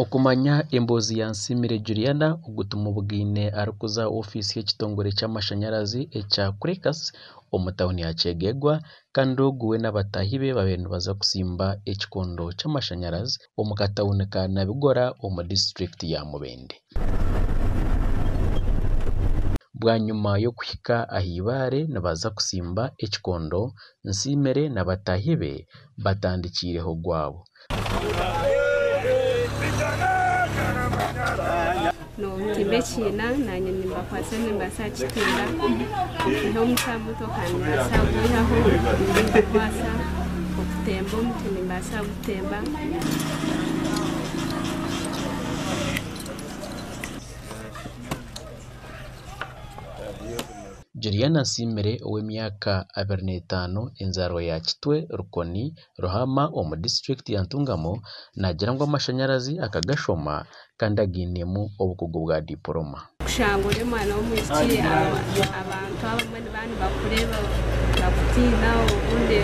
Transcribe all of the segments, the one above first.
Okumanya embozi ya Nsimire Juliana ogutuma obugine arikuza ofisi y'ekitongore ky'amashanyarazi ekya Kwekasi omu tawuni ya Kyegegwa kandi oguwe n'abataahi be babe nibaza kusimba ekikondo ky'amashanyarazi omu katawuni ka Nabigora omu disitulikiti ya Mubende. Bwanyuma y'okuhika ah'eibaare nibaza kusimba ekikondo, Nsimire n'abataahi be batandikiireho gwabo. No mtimbe china nanye nimbakwasa nimbasa chitinda niho musamuto kandi basaguyaho nimbakwasa okutemba omuti nimbasa gutemba. Juliana Nsimire ow'emyaka 25 enzarwa ya Kitwe Rukoni Ruhama omu disitulikiti ya Ntungamo nagira ngu amashanyarazi akagashoma kandi aginemu obukugu bwa diporoma. Kushangura mwana w'omwishiki abantu abamwe bandi bakureba bakutiina obundi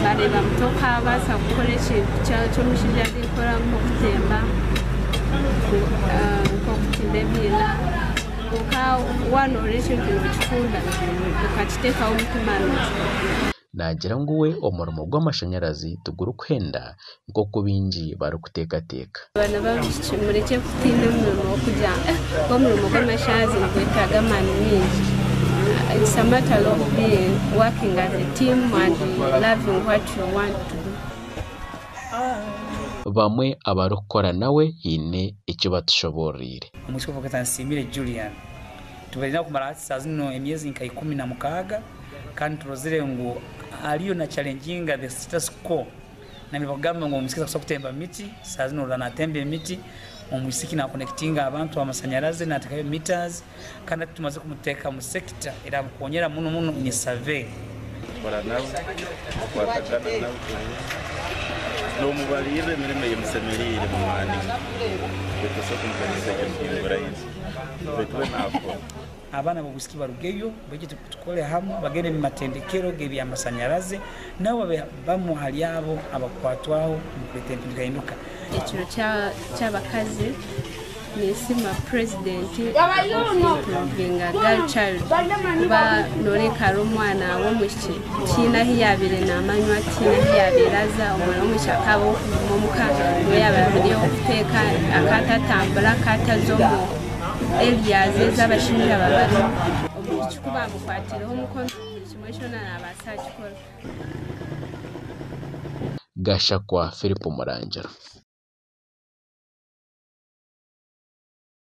bareba mutoka abasa gukora ekintu ky'omushaija arikukora nk'okutemba nk'okutimba ebiina nagira ngu we omurimo gw'amashanyarazi tigurukuhenda nk'oku bingi barikuteekateeka. Abaana b'abaishiki mureke kutiina omurimo w'okugira omurimo gw'amashanyarazi nigwetaaga amaani mingi. It's a matter of being working as a team and loving what you want to do. Bamwe abarukukora nawe hiine eki batushoborire. Omukiro Nsimire Juliana tubalina kumara saa zino emyezi nka 16 kandi turozire ngu aliyo na challenging the status quo na mibagamba ngo omusikisa kusobola kutemba miti saa zino ranatemba emiti omusiki na connectinga abantu amashanyarazi natakayo meters kandi tumaze kumuteka mu sector era mukonyera muno ni survey para nawe kwatagana nawe no mubalire mirime yemusemerire mu mani betoso kumukaniza y'iburayizi betwe nako abana b'obusiki barugeyo bege tukole hamwe bagende mu matendekero gebi amashanyarazi nabo bamuhali abo abakwatwaho mu kwetempinga induka. Ekiro ky'abakazi nesima president okuvinga girl child ba noreka omwana w'omwishiki kina hiyabire n'amanywa kina hiyabiraza omwana w'omwishiki akaba omuka yababiriyo okuteeka akatatambula akatazomo eliyaze z'abashinja babari omwishiki kuba mukwatireho omukono kimwe kyona n'abasa kikora. Gashakwa Filipo Murangira.